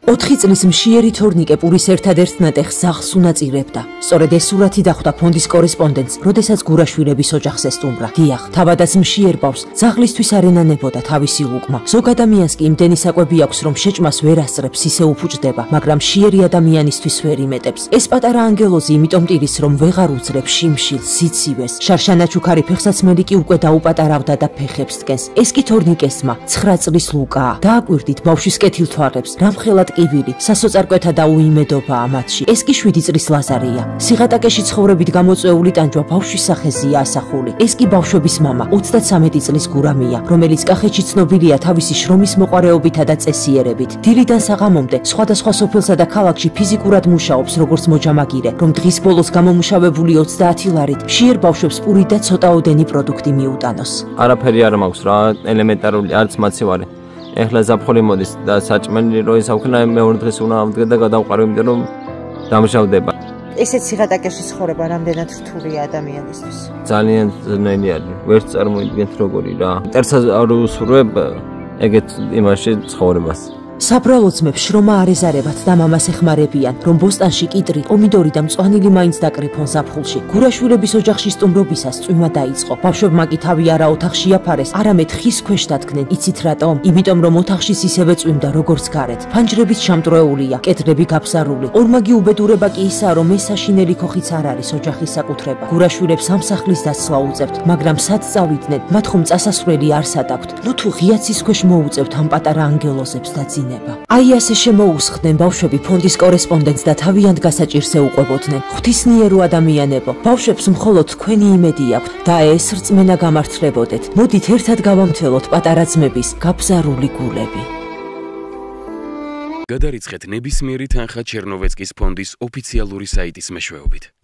4 წლის მშიერი თორნიკე პურის ერთადერთ ნატეხს ზახს უნაწირებდა. სწორედ ეს სურათი დახვდა ფონდის კორესპონდენტს, როდესაც გურაშვილების ოჯახს ესტუმრა. დიახ, თავადაც მშიერ ბავშვს ძაღლისთვის არ ენანებოდა თავისი ლუკმა. ზოგ ადამიანს კი იმდენი საკვები აქვს, რომ შეჭმას ვერ ასწრებს, ისე უფუჭდება, მაგრამ მშიერი ადამიანისთვის ვერ იმეტებს. ეს პატარა ანგელოზი იმიტომ ტირის, რომ ვეღარ უძლებს შიმშილს, სიცივეს. შარშანა ჩუქარი ფეხსაცმელი კი უკვე დაუპატარავდა და ფეხებს დგენს. ეს კი თორნიკესმა 9 წლის ლუკაა. დააკვირდით ბავშვის კეთილთვალებს, რამხელად კივილი, სასოწარკვეთა და უიმედობაა მათში. ეს კი 7 წლის ლაზარია. სიღატაკეში ცხოვრებით გამოწვეული ტანჯვა ბავშვის სახეზეა ასახული. ეს კი ბავშვების მამა, 33 წლის გურამია, რომელიც კახეთში ცნობილია თავისი შრომის მოყვარეობითა და წესიერებით. დილიდან საღამომდე სხვადასხვა სოფელსა და ქალაქში ფიზიკურად მუშაობს როგორც მოჯამაგირე, რომ დღის ბოლოს გამომუშავებული 30 ლარით მშიერ ბავშვებს პური და ცოტაოდენი პროდუქტი მიუტანოს. არაფერი არ მაქვს რა, ელემენტარული არც მაცივარი. ეხლა ზაფხული მოდის და საჭმელი რო ისავქნა მეორე დღეს უნდა ამდგე და გადავყარო, იმიტომ რომ დამშავდება. ესეც სიღატაკეში ცხოვრება რამდენად რთულია ადამიანისთვის. ძალიან ძნელი არის. ვერც წარმოიდგენთ როგორი რა. ტერცას არ უსურვებ ეგეთ იმაში ცხოვრებას. საბრალო ძმებს შრომა არ ეზარებათ და მამას ეხმარებიან, რომ ბოსტანში კიტრი, პომიდორი და მწვანილი მაინც დაკრიფონ ზაფხულში. გურაშვილების ოჯახში სტუმრობისას წვიმა დაიწყო. ბავშვებმა კი თავი არა ოთახში აფარეს, არამედ ხის ქვეშ დადგნენ. იცით რატომ? იმიტომ რომ ოთახშიც ისევე წვიმდა როგორც გარეთ. ფანჯრებით ჩამტვრეულია, კედლები გაფსარული. ორმაგი უბედურება კი ისაა, რომ ეს საშინელი ქოხიც არ არის ოჯახის საკუთრება. გურაშვილებს ამ სახლის დაცლა უწევთ, მაგრამ სად წავიდნენ? მათ ხომ წასასვლელი არ სად აქვთ? ნუ თუ ღიაცის ქვეშ მოუწევთ ამ პატარა ანგელოზებს და აი ასე შემოუსხდნენ ბავშვები ფონდის კორესპონდენტს და თავიანთ გასაჭირს ეუყვებოდნენ. ღვთისმიერო ადამიანებო, ბავშვებს მხოლოდ თქვენი იმედი აქვთ და ეს რწმენა გამართლებოდეთ. მოდით ერთად გავამთელოთ პატარა ძმების გაბზარული გულები. გადარიცხეთ ნებისმიერი თანხა ჩერნოვეცკის ფონდის ოფიციალური საიტის მეშვეობით.